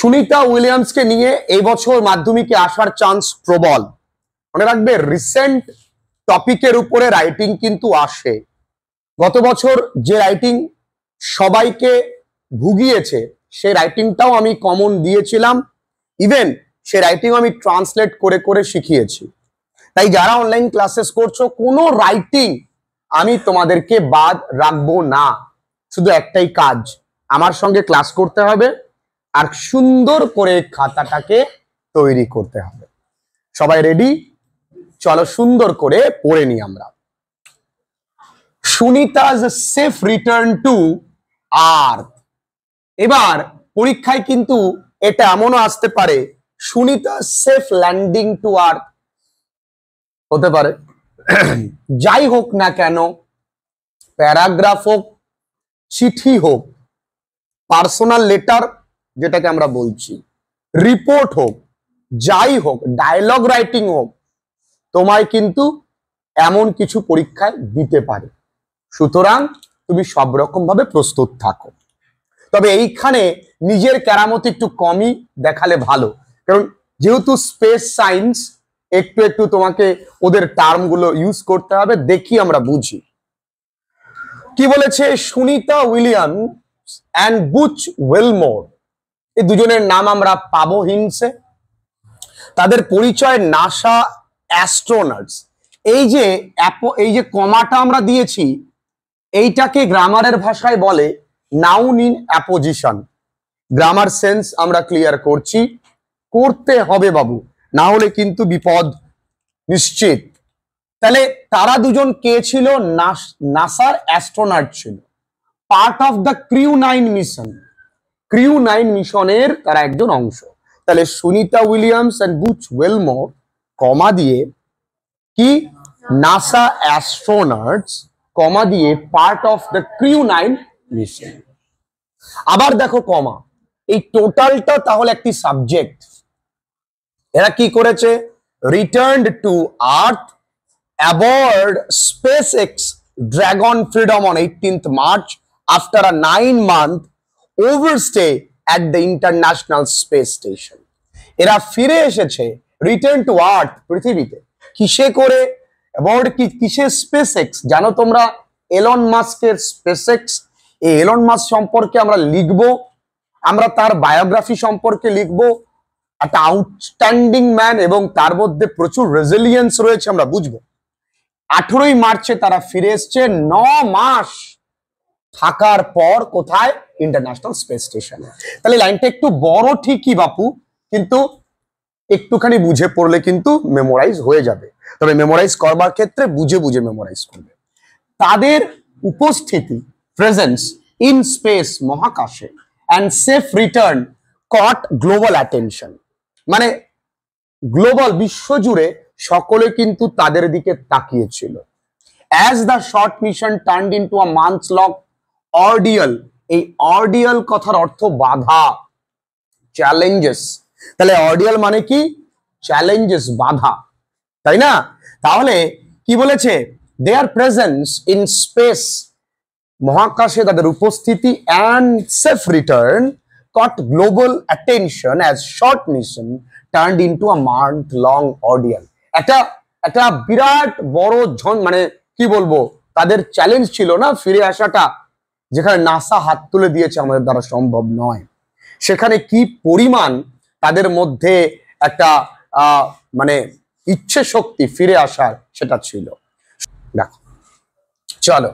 সুনিতা উইলিয়ামসকে নিয়ে এই বছর মাধ্যমিকে আসার চান্স প্রবল। মনে রাখবে রিসেন্ট টপিকের উপরে রাইটিং কিন্তু আসে। গত বছর যে রাইটিং সবাইকে ভুগিয়েছে সেই রাইটিংটাও আমি কমন দিয়েছিলাম, ইভেন সেই রাইটিং আমি ট্রান্সলেট করে করে শিখিয়েছি। তাই যারা অনলাইন ক্লাসেস করছো কোনো রাইটিং আমি তোমাদেরকে বাদ রাখবো না। শুধু একটাই কাজ, আমার সঙ্গে ক্লাস করতে হবে আর সুন্দর করে খাতাটাকে তৈরি করতে হবে। সবাই রেডি? চলো সুন্দর করে পড়ে নি আমরা। সুনিতা's সেফ রিটার্ন টু আর্থ। এবার পরীক্ষায় কিন্তু এটা এমনও আসতে পারে Sunita safe landing to earth হতে পারে। যাই হোক না কেন, প্যারাগ্রাফ হোক, চিঠি হোক, পার্সোনাল লেটার যেটাকে আমরা বলছি, রিপোর্ট হোক, যাই হোক, ডায়লগ রাইটিং হোক, তোমায় কিন্তু এমন কিছু পরীক্ষায় দিতে পারে। সুতরাং তুমি সব রকম ভাবে প্রস্তুত থাকো। তবে এইখানে নিজের কেরামতি একটু কমই দেখালে ভালো, কারণ যেহেতু স্পেস সায়েন্স একটু একটু তোমাকে ওদের টার্মগুলো ইউজ করতে হবে, দেখি আমরা বুঝি। কি বলেছে? Sunita Williams and Butch Wilmore, এই দুজনের নাম আমরা পাবো হিন্টসে। তাদের পরিচয় নাসা অ্যাস্ট্রোনটস। এই যে কমাটা আমরা দিয়েছি, এইটাকে গ্রামারের ভাষায় বলে noun in apposition. Grammar sense আমরা ক্লিয়ার করতে হবে বাবু, না হলে কিন্তু বিপদ নিশ্চিত। তাহলে তারা দুজন কে ছিল? নাসার অ্যাস্ট্রোনট ছিল, part of the crew 9 mission. Crew 9 মিশনের তারা একজন অংশ। তাহলে Sunita Williams and Butch Wilmore comma দিয়ে কি নাসা অ্যাস্ট্রোনটস কমা দিয়ে part of the crew 9 mission. আবার দেখো কমা, এই টোটালটা তাহলে একটি সাবজেক্ট। এরা কি করেছে? Returned to earth aboard SpaceX Dragon Freedom on 18th March after a 9-month overstay at the International Space Station. এরা ফিরে এসেছে রিটার্ন টু আর্থ, পৃথিবীতে। কিসে করে? অ্যাবাউট কিসে? স্পেসএক্স। জানো তোমরা এলন মাস্কের স্পেসএক্স, এই এলন মাস্ক সম্পর্কে আমরা লিখবো, আমরা তার বায়োগ্রাফি সম্পর্কে লিখবো। একটা আউটস্ট্যান্ডিং ম্যান এবং তার মধ্যে প্রচুর রেজিলিয়েন্স রয়েছে, আমরা বুঝবো। 18ই মার্চে তারা ফিরে এসছে 9 মাস থাকার পর। কোথায়? ইন্টারন্যাশনাল স্পেস স্টেশনে। তাহলে লাইনটা একটু বড় ঠিকই বাপু, কিন্তু একটুখানি বুঝে পড়লে কিন্তু মেমোরাইজ হয়ে যাবে। তবে মেমোরাইজ করবার ক্ষেত্রে বুঝে বুঝে মেমোরাইজ করবে। তাদের উপস্থিতি, প্রেজেন্স ইন স্পেস, মহাকাশে, and safe return caught global attention. মানে গ্লোবাল, বিশ্বজুড়ে সকলে কিন্তু তাদের দিকে তাকিয়েছিল। As the short mission turned into a months long ordeal. এই অর্ডিয়াল কথার অর্থ বাধা, চ্যালেঞ্জেস। তাহলে অর্ডিয়াল মানে কি? চ্যালেঞ্জেস, বাধা, তাই না? তাহলে কি বলেছে? দেয়ার প্রেজেন্স ইন স্পেস, মহাকাশে তাদের উপস্থিতি, and safe return caught global attention as short mission turned into a month-long ordeal. একটা বিরাট বড় মানে কি বলবো, তাদের চ্যালেঞ্জ ছিল না ফিরে আসাটা, যেখানে নাসা হাত তুলে দিয়েছে আমাদের দ্বারা সম্ভব নয়। সেখানে কি পরিমাণ তাদের মধ্যে একটা মানে ইচ্ছে শক্তি ফিরে আসার, সেটা ছিল। দেখো চলো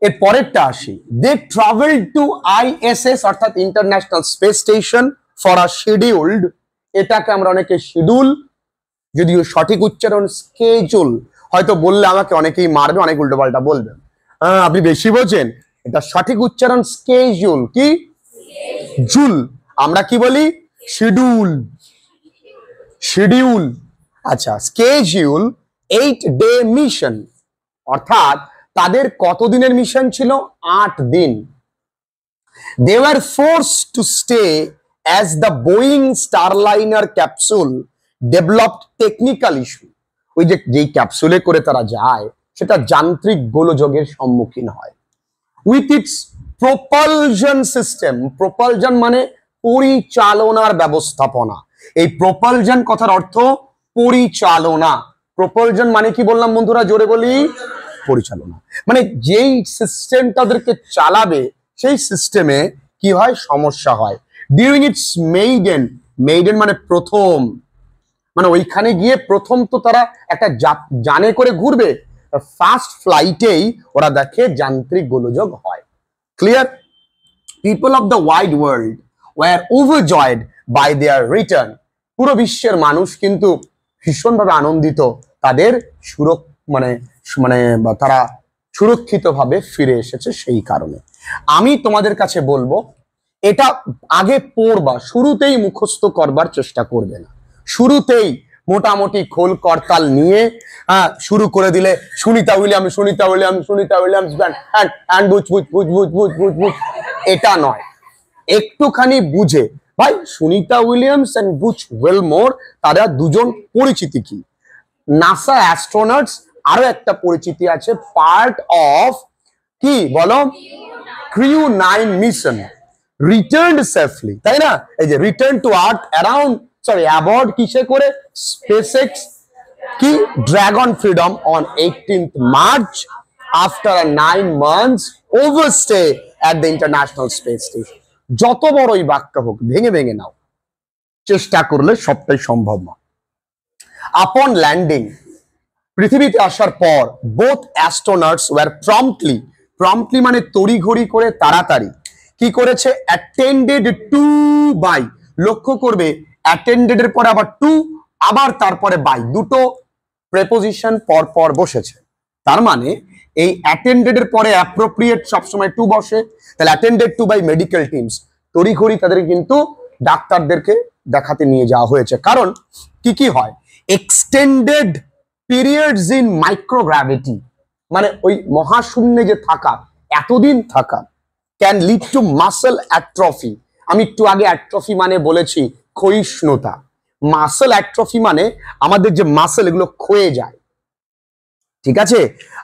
এর পরেরটা আসি। দে ট্রাভেল টু ISS অর্থাৎ international space station for a scheduled, এটাকে আমরা অনেকে শিডিউল, যদিও সঠিক উচ্চারণ স্কেজুল। হয়তো বললে আমাকে অনেকেই মারবে, অনেক উল্টোপাল্টা বলবে, আপনি বেশি বোঝেন। এটা সঠিক উচ্চারণ স্কেজুল। কি? জুল। আমরা কি বলি? Schedule, schedule. আচ্ছা, স্কেজুল 8-day মিশন, অর্থাৎ তাদের কতদিনের মিশন ছিল? 8 দিন। They were forced to stay as the Boeing Starliner capsule developed technical issue. ওই যেই ক্যাপসুলে করে তারা যায় সেটা যান্ত্রিক গোলযোগের সম্মুখীন হয়। With its propulsion system, propulsion মানে পরিচালনার ব্যবস্থাপনা। এই প্রপালশন কথার অর্থ পরিচালনা। প্রপালশন মানে কি বললাম বন্ধুরা, জোরে বলি, পরিচালনা। মানে যেই সিস্টেম তাদেরকে চালাবে সেই সিস্টেমে কি হয়, সমস্যা হয়। ডিউরিং ইটস মেইডেন, মেইডেন মানে প্রথম, মানে ওইখানে গিয়ে প্রথম তো তারা একটা যানে করে ঘুরবে, ফার্স্ট ফ্লাইটেই ওরা দেখে যান্ত্রিক গোলযোগ হয়। Clear? People of the wide world war overjoyed by their return. পুরো বিশ্বের মানুষ কিন্তু ভীষণভাবে আনন্দিত তাদের মানে তারা সুরক্ষিতভাবে ফিরে এসেছে সেই কারণে। আমি তোমাদের কাছে বলবো এটা আগে পড়বা, শুরুতেই মুখস্থ করবার চেষ্টা করবে না। শুরুতেই মোটামুটি খোল করতাল নিয়ে শুরু করে দিলে Sunita Williams, Sunita Williams, Sunita Williams and বুঝ বুঝ বুঝ বুঝ বুঝ বুঝ বুঝ, এটা নয়। একটুখানি বুঝে, ভাই সুনিতা উইলিয়ামস এন্ড বুচ ওয়েলমোর তারা দুজন পরিচিতি কি, নাসা অ্যাস্ট্রোনটস আরো একটা পরিচিতি আছে, পার্ট অফ কি বলো, ক্রিউ 9 মিশন, রিটার্নড সেফলি, তাই না? এই যে return to earth around abode কিসে করে, স্পেসএক্স কি dragon freedom on 18th March after 9 months overstay at the international space station. যত বড়ই বাক্য হোক ভেঙে ভেঙে নাও, চেষ্টা করলে সবটাই সম্ভব না। আপন ল্যান্ডিং, পৃথিবীতে আসার পর বোথ অ্যাস্ট্রোনটস ওয়্যার প্রম্পটলি মানে তড়িঘড়ি করে তাড়াতাড়ি কি করেছে, অ্যাটেন্ডেড টু বাই, লক্ষ্য করবে অ্যাটেন্ডেড এর পরে আবার টু, আবার তারপরে বাই, দুটো প্রেপোজিশন পর পর বসেছে। তার মানে এই অ্যাটেন্ডেড এর পরে অ্যাপ্রোপ্রিয়েট সবসময় টু বসে, তাহলে attended to by medical teams, তড়িঘড়ি তাদের কিন্তু ডাক্তারদেরকে দেখাতে নিয়ে যাওয়া হয়েছে। কারণ কি কি হয়, এক্সটেন্ডেড পিরিয়ডস ইন মাইক্রোগ্র্যাভিটি, মানে ওই মহাশূন্যে যে থাকা, এতদিন থাকা, can lead to muscle atrophy. আমি একটু আগে অ্যাট্রফি মানে বলেছি ক্ষয়িষ্ণুতা, মাসল অ্যাট্রফি মানে আমাদের যে মাসল এগুলো ক্ষয়ে যায়, ঠিক আছে?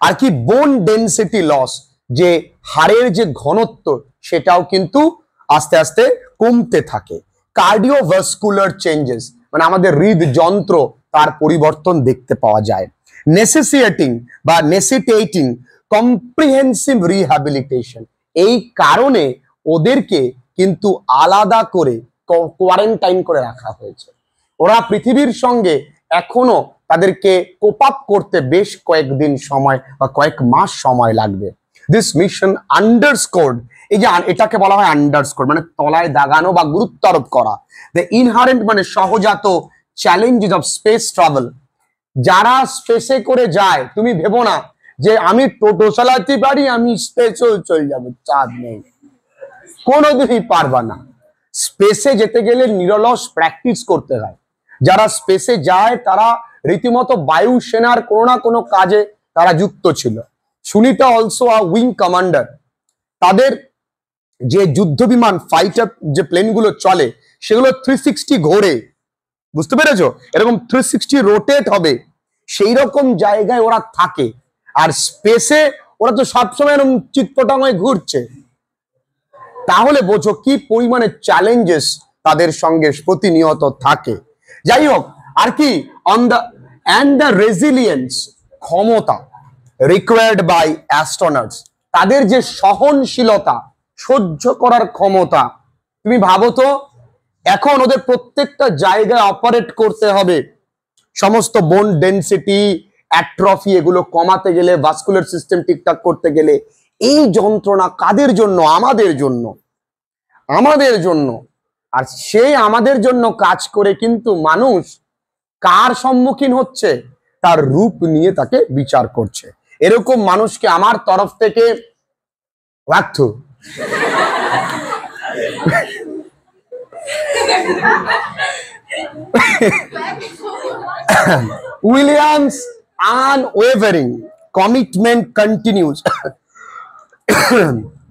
আর কি বোন ডেনসিটি লস, যে হাড়ের যে ঘনত্ব সেটাও কিন্তু আস্তে আস্তে কমতে থাকে। কার্ডিওভাস্কুলার চেঞ্জেস মানে আমাদের হৃদযন্ত্র তার পরিবর্তন দেখতে পাওয়া যায়। নেসেসিটেটিং কম্প্রিহেন্সিভ রিহ্যাবিলিটেশন, এই কারণে ওদেরকে কিন্তু আলাদা করে কোয়ারেন্টাইন করে রাখা হয়েছে। ওরা পৃথিবীর সঙ্গে এখনো তাদেরকে কোপ আপ করতে বেশ কয়েকদিন সময় বা কয়েক মাস সময় লাগবে। দিস মিশন আন্ডারস্কোর্ড, এই যে এটাকে বলা হয় আন্ডারস্কোর মানে তলায় দাগানো বা গুরুত্ব আরোপ করা, দ্য ইনহারেন্ট মানে সহজাত চ্যালেঞ্জেস অফ স্পেস ট্রাভেল। যারা স্পেসে করে যায়, তুমি ভেবো না যে আমি টোটো চালাতে পারি আমি স্পেসেও চলে যাবো, চাঁদ নেই, কোনোদিনই পারবা না। স্পেসে যেতে গেলে নিরলস প্র্যাকটিস করতে হয়। যারা স্পেসে যায় তারা রীতিমতো বায়ুসেনার কোনো না কোনো কাজে তারা যুক্ত ছিল। Sunita also a wing commander, তাদের যে যুদ্ধ বিমান ফাইটার যে প্লেনগুলো চলে সেগুলো 360 ঘোরে, বুঝতে পেরেছো? এরকম 360 রোটেট হবে, সেই রকম জায়গায় ওরা থাকে। আর স্পেসে ওরা তো সবসময় এরকম চিৎপটাঙ্গায় ঘুরছে, তাহলে বোঝো কি পরিমাণে চ্যালেঞ্জেস তাদের সঙ্গে প্রতিনিয়ত থাকে। যাই হোক, আর কি দ্য রেজিলিয়েন্স, ক্ষমতা রিকোয়ার্ড বাই অ্যাস্ট্রোনটস, তাদের যে সহনশীলতা, সহ্য করার ক্ষমতা, তুমি ভাবো তো এখন ওদের প্রত্যেকটা জায়গায় অপারেট করতে হবে, সমস্ত বোন ডেনসিটি অ্যাট্রফি এগুলো কমাতে গেলে, ভাস্কুলার সিস্টেম ঠিকঠাক করতে গেলে, এই যন্ত্রণা কাদের জন্য? আমাদের জন্য, আমাদের জন্য। আর সেই আমাদের জন্য কাজ করে কিন্তু মানুষ কার সম্মুখীন হচ্ছে? তার রূপ নিয়ে তাকে বিচার করছে। এরকম মানুষকে আমার তরফ থেকে উইলিয়ামস আনওয়েভারিং কমিটমেন্ট কন্টিনিউস,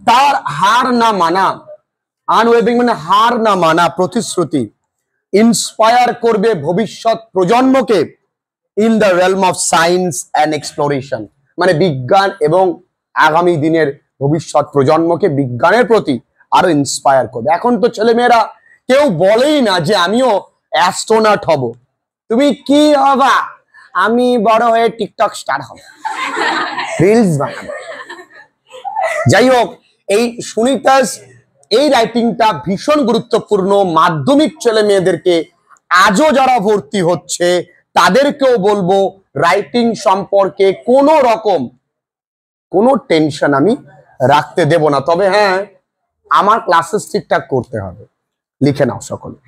তার হার না মানা, আনওয়েভারিং মানে হার না মানা প্রতিশ্রুতি ইন্সপায়ার করবে ভবিষ্যৎ প্রজন্মকে in the realm of science and exploration, মানে বিজ্ঞান এবং আগামী দিনের ভবিষ্যৎ প্রজন্মকে বিজ্ঞানের প্রতি আরো ইন্সপায়ার করবে। এখন তো ছেলেমেয়েরা কেউ বলেই না যে আমিও অ্যাস্ট্রোনট হব। তুমি কি হবা? আমি বড় হয়ে টিকটক স্টার হব, রিলস বানাবো। যাই হোক, এই সুনিতাস এই রাইটিংটা ভীষণ গুরুত্বপূর্ণ। মাধ্যমিক ছেলে মেয়েদেরকে আজও যারা ভর্তি হচ্ছে তাদেরকেও বলবো রাইটিং সম্পর্কে কোনো রকম কোনো টেনশন আমি রাখতে দেব না। তবে হ্যাঁ, আমার ক্লাসেস ঠিকঠাক করতে হবে। লিখে নাও সকলে।